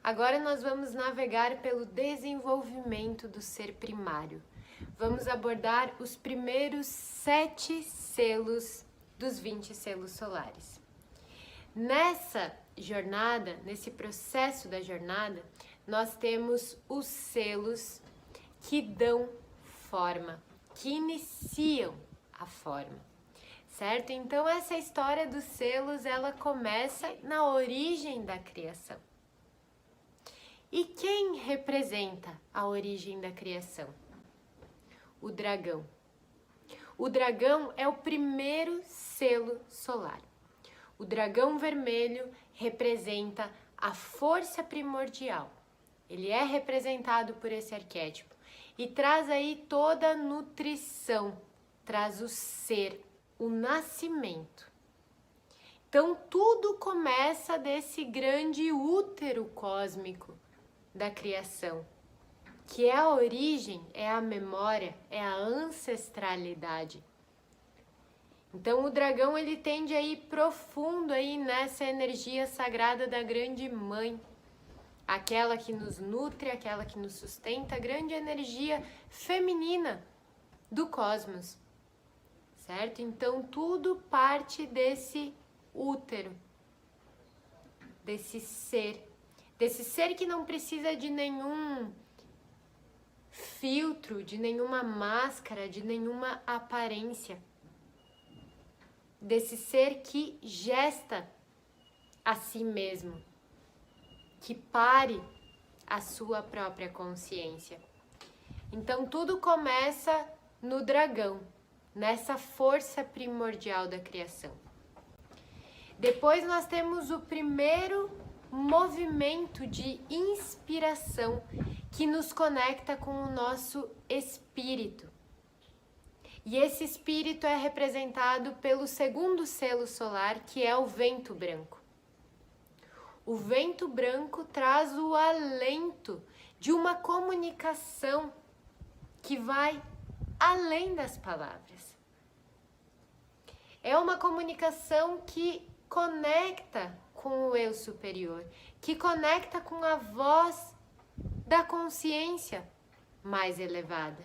Agora nós vamos navegar pelo desenvolvimento do ser primário. Vamos abordar os primeiros 7 selos dos 20 selos solares. Nessa jornada, nesse processo da jornada, nós temos os selos que dão forma, que iniciam a forma, certo? Então essa história dos selos, ela começa na origem da criação. E quem representa a origem da criação? O dragão. O dragão é o primeiro selo solar. O dragão vermelho representa a força primordial. Ele é representado por esse arquétipo e traz aí toda a nutrição, traz o ser, o nascimento. Então tudo começa desse grande útero cósmico da criação, que é a origem, é a memória, é a ancestralidade. Então o dragão, ele tende a ir profundo aí nessa energia sagrada da grande mãe, aquela que nos nutre, aquela que nos sustenta, a grande energia feminina do cosmos, certo? Então tudo parte desse útero, desse ser que não precisa de nenhum filtro, de nenhuma máscara, de nenhuma aparência, desse ser que gesta a si mesmo, que pare a sua própria consciência. Então tudo começa no dragão, nessa força primordial da criação. Depois nós temos o primeiro movimento de inspiração que nos conecta com o nosso espírito. E esse espírito é representado pelo segundo selo solar, que é o vento branco. O vento branco traz o alento de uma comunicação que vai além das palavras. É uma comunicação que conecta com o eu superior, que conecta com a voz da consciência mais elevada.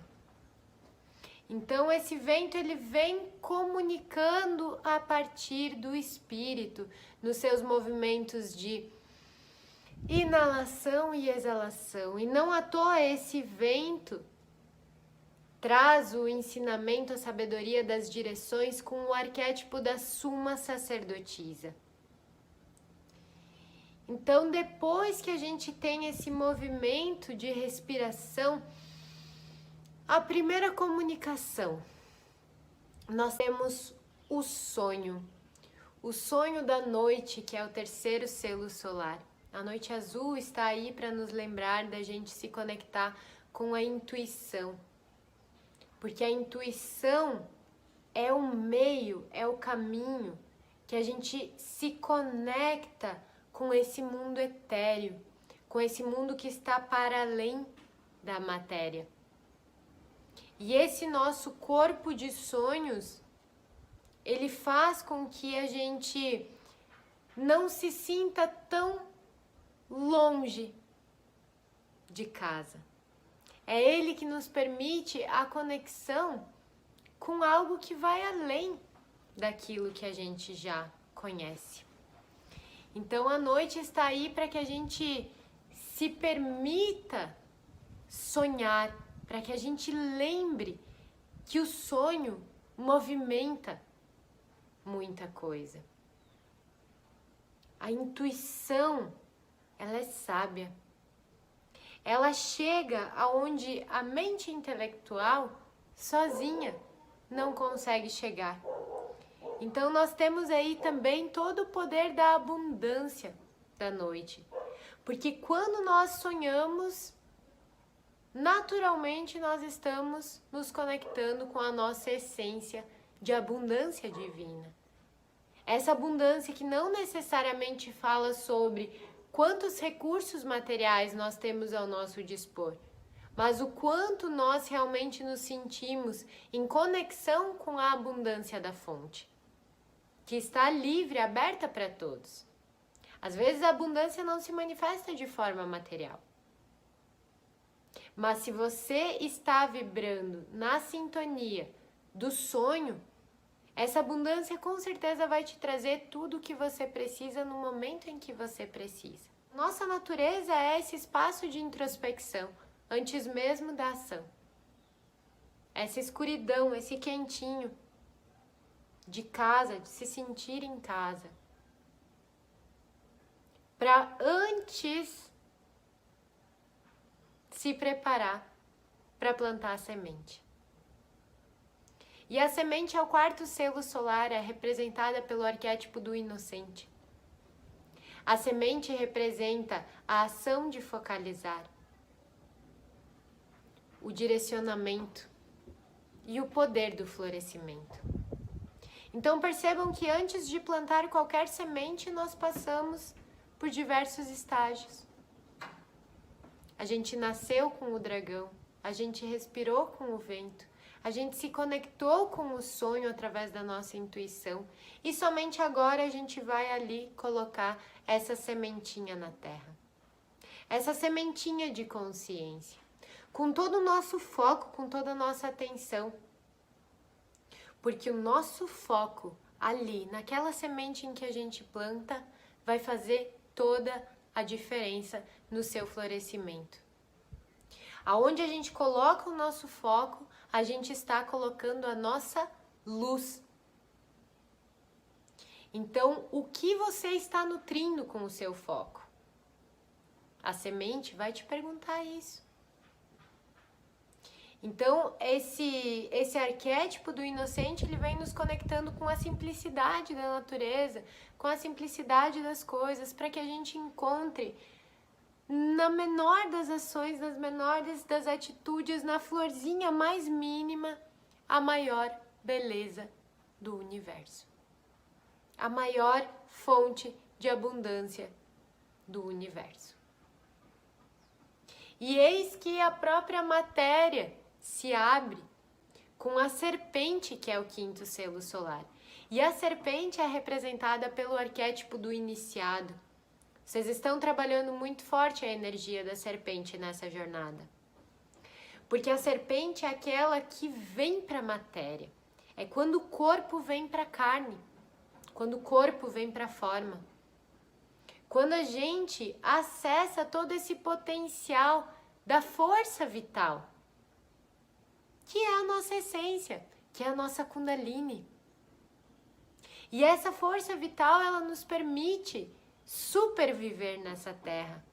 Então esse vento, ele vem comunicando a partir do espírito, nos seus movimentos de inalação e exalação. E não à toa esse vento traz o ensinamento, a sabedoria das direções com o arquétipo da suma sacerdotisa. Então, depois que a gente tem esse movimento de respiração, a primeira comunicação, nós temos o sonho da noite, que é o terceiro selo solar. A noite azul está aí para nos lembrar da gente se conectar com a intuição, porque a intuição é o meio, é o caminho que a gente se conecta com esse mundo etéreo, com esse mundo que está para além da matéria. E esse nosso corpo de sonhos, ele faz com que a gente não se sinta tão longe de casa. É ele que nos permite a conexão com algo que vai além daquilo que a gente já conhece. Então a noite está aí para que a gente se permita sonhar, para que a gente lembre que o sonho movimenta muita coisa. A intuição, ela é sábia. Ela chega aonde a mente intelectual sozinha não consegue chegar. Então nós temos aí também todo o poder da abundância da noite. Porque quando nós sonhamos, naturalmente nós estamos nos conectando com a nossa essência de abundância divina. Essa abundância que não necessariamente fala sobre quantos recursos materiais nós temos ao nosso dispor, mas o quanto nós realmente nos sentimos em conexão com a abundância da fonte, que está livre, aberta para todos. Às vezes a abundância não se manifesta de forma material. Mas se você está vibrando na sintonia do sonho, essa abundância com certeza vai te trazer tudo o que você precisa no momento em que você precisa. Nossa natureza é esse espaço de introspecção, antes mesmo da ação. Essa escuridão, esse quentinho de casa, de se sentir em casa. Para antes se preparar para plantar a semente. E a semente é o quarto selo solar, é representada pelo arquétipo do inocente. A semente representa a ação de focalizar, o direcionamento e o poder do florescimento. Então percebam que antes de plantar qualquer semente, nós passamos por diversos estágios. A gente nasceu com o dragão, a gente respirou com o vento, a gente se conectou com o sonho através da nossa intuição e somente agora a gente vai ali colocar essa sementinha na terra. Essa sementinha de consciência, com todo o nosso foco, com toda a nossa atenção. Porque o nosso foco ali, naquela semente em que a gente planta, vai fazer toda a diferença no seu florescimento. Aonde a gente coloca o nosso foco, a gente está colocando a nossa luz. Então, o que você está nutrindo com o seu foco? A semente vai te perguntar isso. Então, esse arquétipo do inocente, ele vem nos conectando com a simplicidade da natureza, com a simplicidade das coisas, para que a gente encontre na menor das ações, nas menores das atitudes, na florzinha mais mínima, a maior beleza do universo. A maior fonte de abundância do universo. E eis que a própria matéria se abre com a serpente, que é o quinto selo solar. E a serpente é representada pelo arquétipo do iniciado. Vocês estão trabalhando muito forte a energia da serpente nessa jornada. Porque a serpente é aquela que vem para a matéria. É quando o corpo vem para a carne. Quando o corpo vem para a forma. Quando a gente acessa todo esse potencial da força vital. Que é a nossa essência, que é a nossa Kundalini. E essa força vital, ela nos permite superviver nessa terra.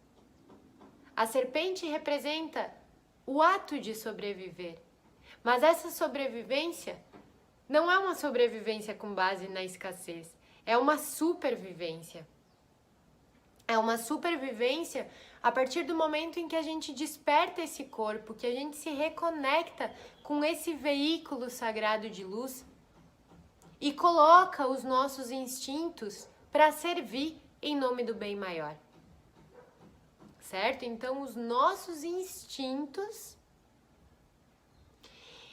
A serpente representa o ato de sobreviver. Mas essa sobrevivência não é uma sobrevivência com base na escassez, é uma supervivência. É uma supervivência a partir do momento em que a gente desperta esse corpo, que a gente se reconecta com esse veículo sagrado de luz e coloca os nossos instintos para servir em nome do bem maior. Certo? Então, os nossos instintos,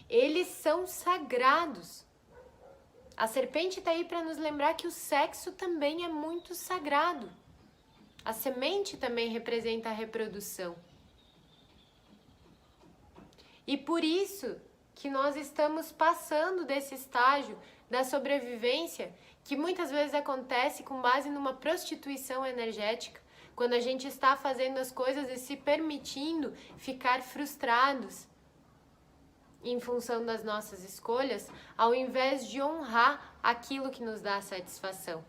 eles são sagrados. A serpente está aí para nos lembrar que o sexo também é muito sagrado. A semente também representa a reprodução. E por isso que nós estamos passando desse estágio da sobrevivência, que muitas vezes acontece com base numa prostituição energética, quando a gente está fazendo as coisas e se permitindo ficar frustrados em função das nossas escolhas, ao invés de honrar aquilo que nos dá satisfação.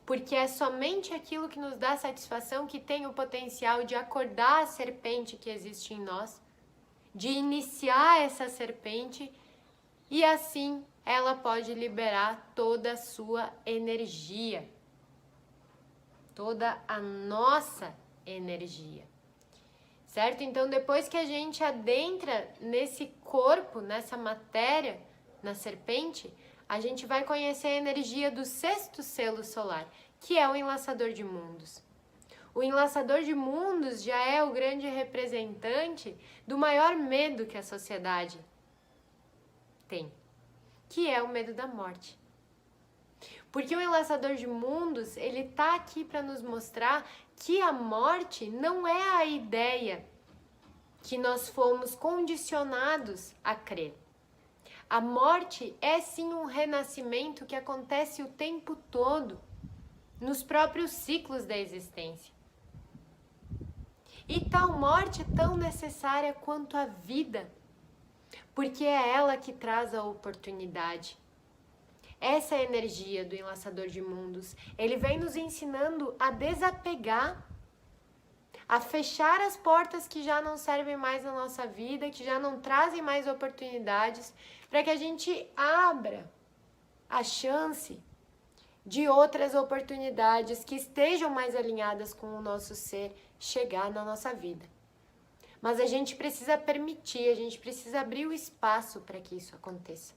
Porque é somente aquilo que nos dá satisfação que tem o potencial de acordar a serpente que existe em nós, de iniciar essa serpente e assim ela pode liberar toda a sua energia, toda a nossa energia, certo? Então depois que a gente adentra nesse corpo, nessa matéria, na serpente, a gente vai conhecer a energia do sexto selo solar, que é o enlaçador de mundos. O enlaçador de mundos já é o grande representante do maior medo que a sociedade tem, que é o medo da morte. Porque o Enlaçador de Mundos, ele tá aqui para nos mostrar que a morte não é a ideia que nós fomos condicionados a crer. A morte é sim um renascimento que acontece o tempo todo, nos próprios ciclos da existência. E tal morte é tão necessária quanto a vida, porque é ela que traz a oportunidade. Essa é a energia do Enlaçador de Mundos. Ele vem nos ensinando a desapegar, a fechar as portas que já não servem mais na nossa vida, que já não trazem mais oportunidades, para que a gente abra a chance de outras oportunidades que estejam mais alinhadas com o nosso ser chegar na nossa vida. Mas a gente precisa permitir, a gente precisa abrir o espaço para que isso aconteça.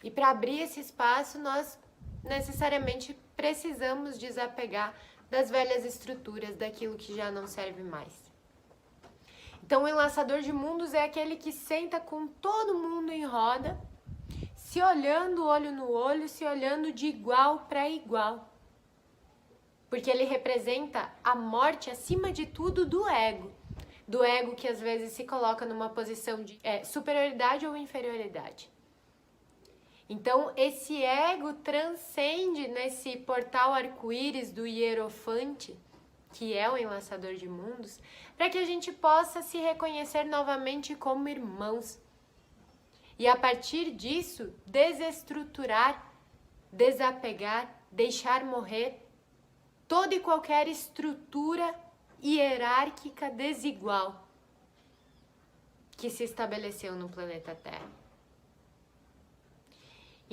E para abrir esse espaço, nós necessariamente precisamos desapegar das velhas estruturas, daquilo que já não serve mais. Então, o Enlaçador de Mundos é aquele que senta com todo mundo em roda, se olhando olho no olho, se olhando de igual para igual. Porque ele representa a morte, acima de tudo, do ego. Do ego que às vezes se coloca numa posição de superioridade ou inferioridade. Então, esse ego transcende nesse portal arco-íris do Hierofante, que é o Enlaçador de Mundos, para que a gente possa se reconhecer novamente como irmãos. E a partir disso, desestruturar, desapegar, deixar morrer toda e qualquer estrutura hierárquica desigual que se estabeleceu no planeta Terra.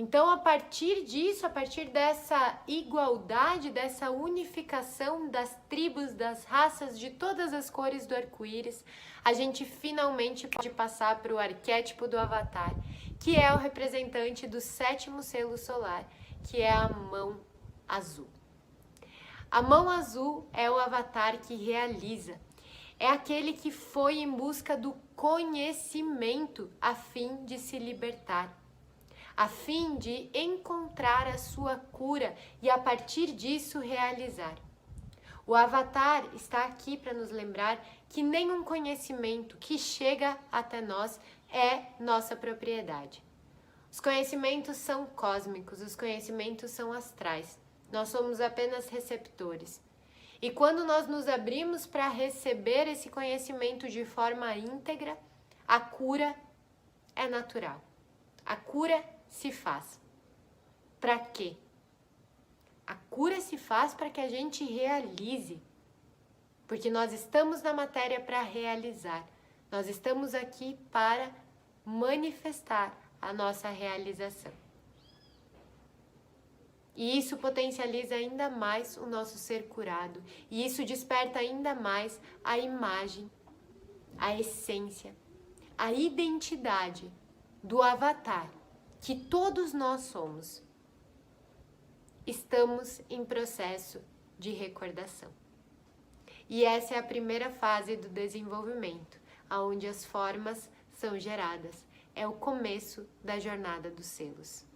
Então, a partir disso, a partir dessa igualdade, dessa unificação das tribos, das raças, de todas as cores do arco-íris, a gente finalmente pode passar para o arquétipo do Avatar, que é o representante do 7º selo solar, que é a mão azul. A mão azul é o Avatar que realiza, é aquele que foi em busca do conhecimento a fim de se libertar, a fim de encontrar a sua cura e a partir disso realizar. O Avatar está aqui para nos lembrar que nenhum conhecimento que chega até nós é nossa propriedade. Os conhecimentos são cósmicos, os conhecimentos são astrais. Nós somos apenas receptores. E quando nós nos abrimos para receber esse conhecimento de forma íntegra, a cura é natural. A cura se faz. Para quê? A cura se faz para que a gente realize. Porque nós estamos na matéria para realizar. Nós estamos aqui para manifestar a nossa realização. E isso potencializa ainda mais o nosso ser curado. E isso desperta ainda mais a imagem, a essência, a identidade do Avatar que todos nós somos. Estamos em processo de recordação. E essa é a primeira fase do desenvolvimento, onde as formas são geradas. É o começo da jornada dos selos.